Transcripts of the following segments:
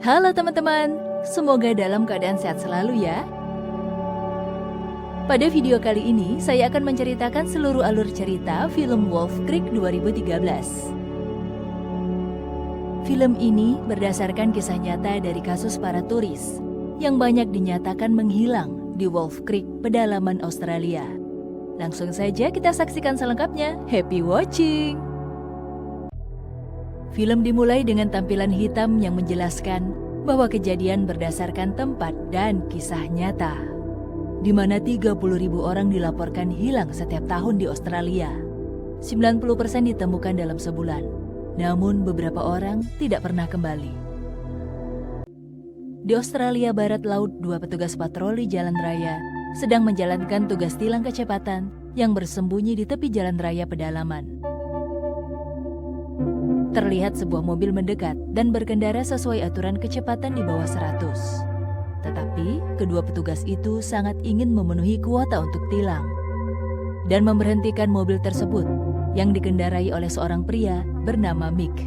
Halo teman-teman, semoga dalam keadaan sehat selalu ya. Pada video kali ini, saya akan menceritakan seluruh alur cerita film Wolf Creek 2013. Film ini berdasarkan kisah nyata dari kasus para turis yang banyak dinyatakan menghilang di Wolf Creek, pedalaman Australia. Langsung saja kita saksikan selengkapnya. Happy watching! Film dimulai dengan tampilan hitam yang menjelaskan bahwa kejadian berdasarkan tempat dan kisah nyata, di mana 30.000 orang dilaporkan hilang setiap tahun di Australia. 90% ditemukan dalam sebulan, namun beberapa orang tidak pernah kembali. Di Australia Barat Laut, 2 petugas patroli jalan raya sedang menjalankan tugas tilang kecepatan yang bersembunyi di tepi jalan raya pedalaman. Terlihat sebuah mobil mendekat dan berkendara sesuai aturan kecepatan di bawah 100. Tetapi, kedua petugas itu sangat ingin memenuhi kuota untuk tilang dan memberhentikan mobil tersebut yang dikendarai oleh seorang pria bernama Mick.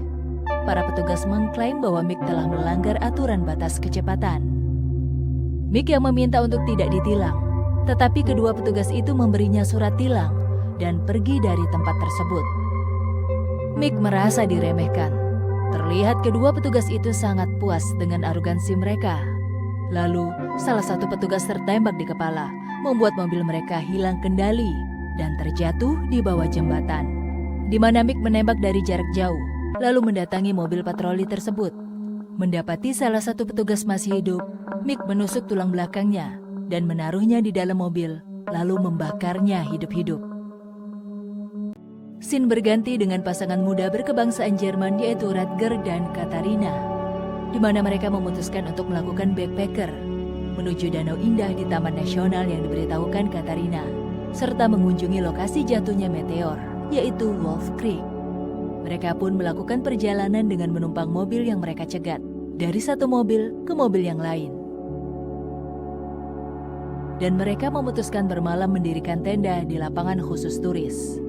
Para petugas mengklaim bahwa Mick telah melanggar aturan batas kecepatan. Mick yang meminta untuk tidak ditilang, tetapi kedua petugas itu memberinya surat tilang dan pergi dari tempat tersebut. Mick merasa diremehkan. Terlihat kedua petugas itu sangat puas dengan arogansi mereka. Lalu, salah satu petugas tertembak di kepala, membuat mobil mereka hilang kendali dan terjatuh di bawah jembatan, di mana Mick menembak dari jarak jauh, lalu mendatangi mobil patroli tersebut. Mendapati salah satu petugas masih hidup, Mick menusuk tulang belakangnya dan menaruhnya di dalam mobil, lalu membakarnya hidup-hidup. Scene berganti dengan pasangan muda berkebangsaan Jerman yaitu Rutger dan Katharina, di mana mereka memutuskan untuk melakukan backpacker menuju danau indah di Taman Nasional yang diberitahukan Katharina, serta mengunjungi lokasi jatuhnya meteor, yaitu Wolf Creek. Mereka pun melakukan perjalanan dengan menumpang mobil yang mereka cegat, dari satu mobil ke mobil yang lain. Dan mereka memutuskan bermalam mendirikan tenda di lapangan khusus turis.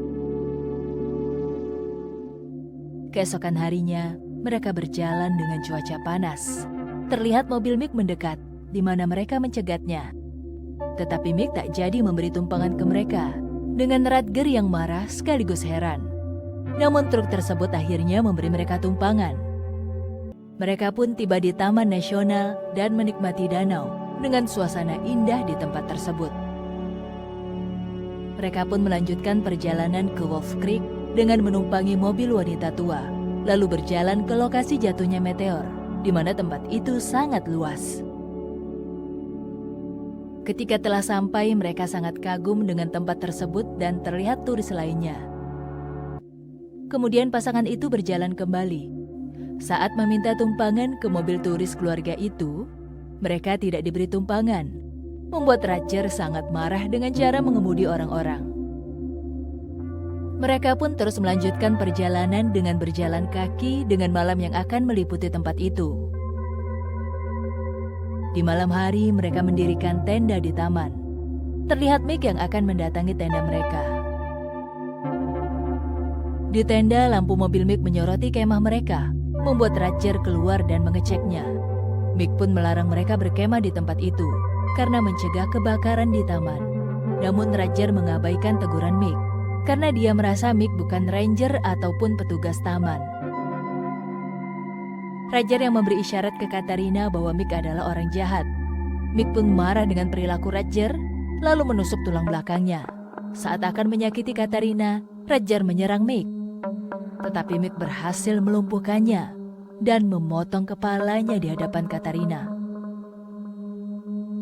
Keesokan harinya, mereka berjalan dengan cuaca panas. Terlihat mobil Mick mendekat, di mana mereka mencegatnya. Tetapi Mick tak jadi memberi tumpangan ke mereka, dengan Rutger yang marah sekaligus heran. Namun truk tersebut akhirnya memberi mereka tumpangan. Mereka pun tiba di Taman Nasional dan menikmati danau dengan suasana indah di tempat tersebut. Mereka pun melanjutkan perjalanan ke Wolf Creek dengan menumpangi mobil wanita tua, lalu berjalan ke lokasi jatuhnya meteor, di mana tempat itu sangat luas. Ketika telah sampai, mereka sangat kagum dengan tempat tersebut dan terlihat turis lainnya. Kemudian pasangan itu berjalan kembali. Saat meminta tumpangan ke mobil turis keluarga itu, mereka tidak diberi tumpangan, membuat Rutger sangat marah dengan cara mengemudi orang-orang. Mereka pun terus melanjutkan perjalanan dengan berjalan kaki dengan malam yang akan meliputi tempat itu. Di malam hari, mereka mendirikan tenda di taman. Terlihat Mick yang akan mendatangi tenda mereka. Di tenda, lampu mobil Mick menyoroti kemah mereka, membuat Rutger keluar dan mengeceknya. Mick pun melarang mereka berkemah di tempat itu karena mencegah kebakaran di taman. Namun Rutger mengabaikan teguran Mick, karena dia merasa Mick bukan ranger ataupun petugas taman. Rutger yang memberi isyarat ke Katharina bahwa Mick adalah orang jahat. Mick pun marah dengan perilaku Rutger, lalu menusuk tulang belakangnya. Saat akan menyakiti Katharina, Rutger menyerang Mick. Tetapi Mick berhasil melumpuhkannya dan memotong kepalanya di hadapan Katharina.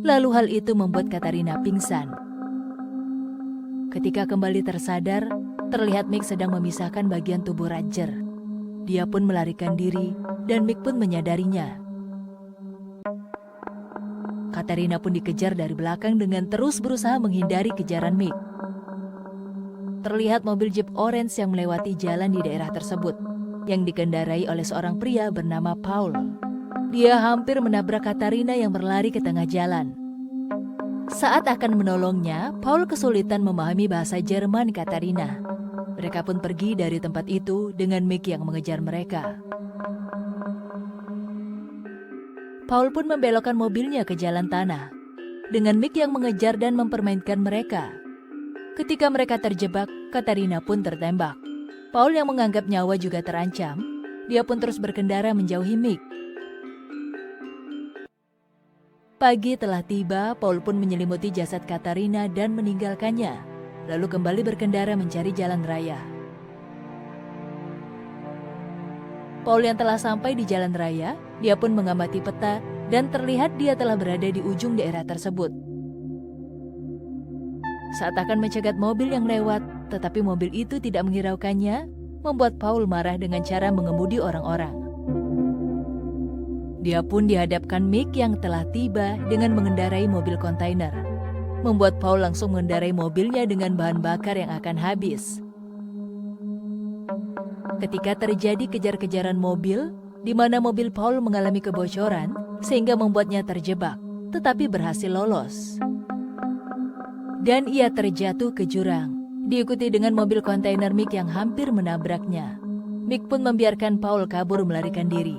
Lalu hal itu membuat Katharina pingsan. Ketika kembali tersadar, terlihat Mick sedang memisahkan bagian tubuh Rutger. Dia pun melarikan diri dan Mick pun menyadarinya. Katharina pun dikejar dari belakang dengan terus berusaha menghindari kejaran Mick. Terlihat mobil Jeep Orange yang melewati jalan di daerah tersebut, yang dikendarai oleh seorang pria bernama Paul. Dia hampir menabrak Katharina yang berlari ke tengah jalan. Saat akan menolongnya, Paul kesulitan memahami bahasa Jerman Katharina. Mereka pun pergi dari tempat itu dengan Mick yang mengejar mereka. Paul pun membelokkan mobilnya ke jalan tanah, dengan Mick yang mengejar dan mempermainkan mereka. Ketika mereka terjebak, Katarina pun tertembak. Paul yang menganggap nyawa juga terancam, dia pun terus berkendara menjauhi Mick. Pagi telah tiba, Paul pun menyelimuti jasad Katarina dan meninggalkannya, lalu kembali berkendara mencari jalan raya. Paul yang telah sampai di jalan raya, dia pun mengamati peta dan terlihat dia telah berada di ujung daerah tersebut. Saat akan mencegat mobil yang lewat, tetapi mobil itu tidak menghiraukannya, membuat Paul marah dengan cara mengemudi orang-orang. Dia pun dihadapkan Mick yang telah tiba dengan mengendarai mobil kontainer, membuat Paul langsung mengendarai mobilnya dengan bahan bakar yang akan habis. Ketika terjadi kejar-kejaran mobil, di mana mobil Paul mengalami kebocoran, sehingga membuatnya terjebak, tetapi berhasil lolos. Dan ia terjatuh ke jurang, diikuti dengan mobil kontainer Mick yang hampir menabraknya. Mick pun membiarkan Paul kabur melarikan diri.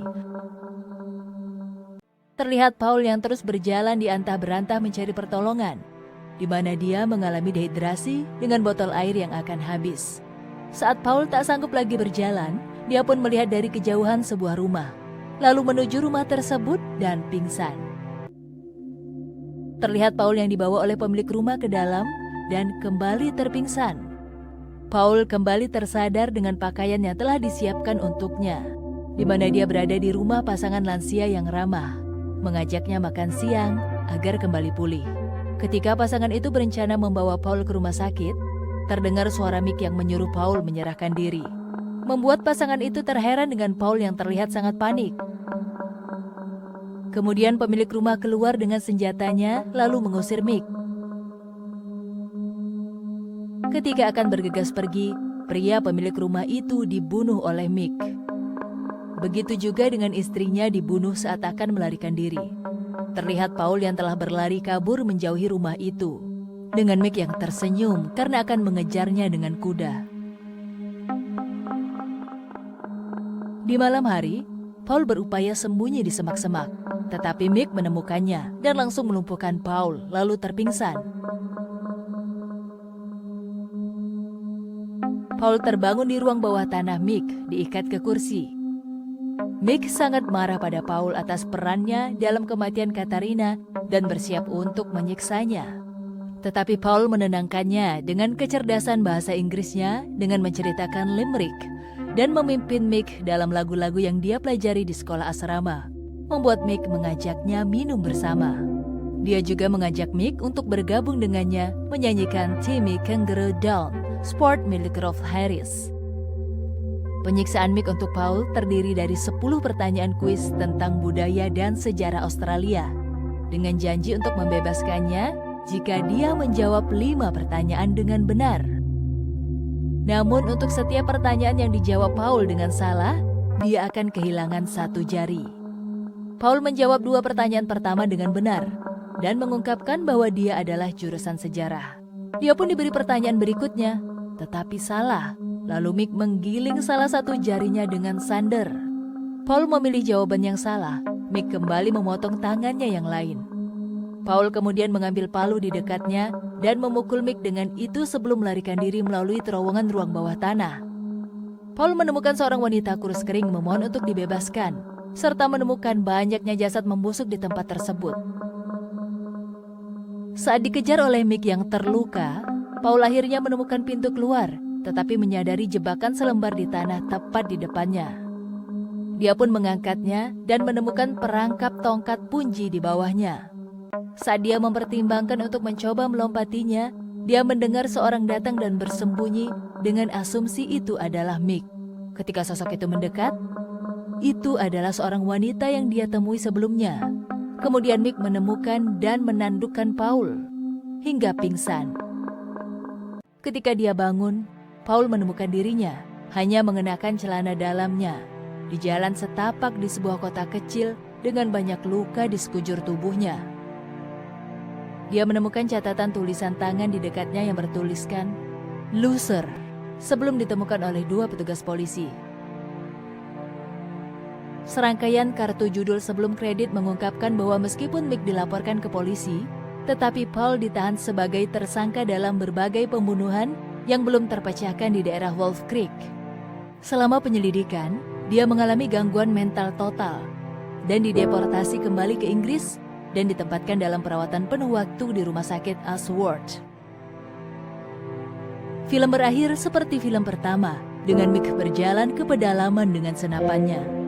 Terlihat Paul yang terus berjalan di antah-berantah mencari pertolongan, di mana dia mengalami dehidrasi dengan botol air yang akan habis. Saat Paul tak sanggup lagi berjalan, dia pun melihat dari kejauhan sebuah rumah, lalu menuju rumah tersebut dan pingsan. Terlihat Paul yang dibawa oleh pemilik rumah ke dalam dan kembali terpingsan. Paul kembali tersadar dengan pakaian yang telah disiapkan untuknya, di mana dia berada di rumah pasangan lansia yang ramah, mengajaknya makan siang agar kembali pulih. Ketika pasangan itu berencana membawa Paul ke rumah sakit, terdengar suara Mick yang menyuruh Paul menyerahkan diri, membuat pasangan itu terheran dengan Paul yang terlihat sangat panik. Kemudian pemilik rumah keluar dengan senjatanya lalu mengusir Mick. Ketika akan bergegas pergi, pria pemilik rumah itu dibunuh oleh Mick. Begitu juga dengan istrinya dibunuh saat akan melarikan diri. Terlihat Paul yang telah berlari kabur menjauhi rumah itu, dengan Mick yang tersenyum karena akan mengejarnya dengan kuda. Di malam hari, Paul berupaya sembunyi di semak-semak, tetapi Mick menemukannya dan langsung melumpuhkan Paul lalu terpingsan. Paul terbangun di ruang bawah tanah Mick, diikat ke kursi. Mick sangat marah pada Paul atas perannya dalam kematian Katarina dan bersiap untuk menyiksanya. Tetapi Paul menenangkannya dengan kecerdasan bahasa Inggrisnya dengan menceritakan limerick dan memimpin Mick dalam lagu-lagu yang dia pelajari di sekolah asrama, membuat Mick mengajaknya minum bersama. Dia juga mengajak Mick untuk bergabung dengannya menyanyikan Timmy Kangaroo Down, sport milik Rolf Harris. Penyiksaan Mick untuk Paul terdiri dari 10 pertanyaan kuis tentang budaya dan sejarah Australia, dengan janji untuk membebaskannya jika dia menjawab 5 pertanyaan dengan benar. Namun untuk setiap pertanyaan yang dijawab Paul dengan salah, dia akan kehilangan 1 jari. Paul menjawab 2 pertanyaan pertama dengan benar, dan mengungkapkan bahwa dia adalah jurusan sejarah. Dia pun diberi pertanyaan berikutnya, tetapi salah. Lalu Mick menggiling salah 1 jarinya dengan sander. Paul memilih jawaban yang salah. Mick kembali memotong tangannya yang lain. Paul kemudian mengambil palu di dekatnya dan memukul Mick dengan itu sebelum melarikan diri melalui terowongan ruang bawah tanah. Paul menemukan seorang wanita kurus kering memohon untuk dibebaskan, serta menemukan banyaknya jasad membusuk di tempat tersebut. Saat dikejar oleh Mick yang terluka, Paul akhirnya menemukan pintu keluar, tetapi menyadari jebakan selembar di tanah tepat di depannya. Dia pun mengangkatnya dan menemukan perangkap tongkat punji di bawahnya. Saat dia mempertimbangkan untuk mencoba melompatinya, dia mendengar seorang datang dan bersembunyi dengan asumsi itu adalah Mick. Ketika sosok itu mendekat, itu adalah seorang wanita yang dia temui sebelumnya. Kemudian Mick menemukan dan menandukkan Paul hingga pingsan. Ketika dia bangun, Paul menemukan dirinya hanya mengenakan celana dalamnya di jalan setapak di sebuah kota kecil dengan banyak luka di sekujur tubuhnya. Dia menemukan catatan tulisan tangan di dekatnya yang bertuliskan "Loser" sebelum ditemukan oleh 2 petugas polisi. Serangkaian kartu judul sebelum kredit mengungkapkan bahwa meskipun Mick dilaporkan ke polisi, tetapi Paul ditahan sebagai tersangka dalam berbagai pembunuhan yang belum terpecahkan di daerah Wolf Creek. Selama penyelidikan, dia mengalami gangguan mental total dan dideportasi kembali ke Inggris dan ditempatkan dalam perawatan penuh waktu di rumah sakit Ashworth. Film berakhir seperti film pertama, dengan Mick berjalan ke pedalaman dengan senapannya.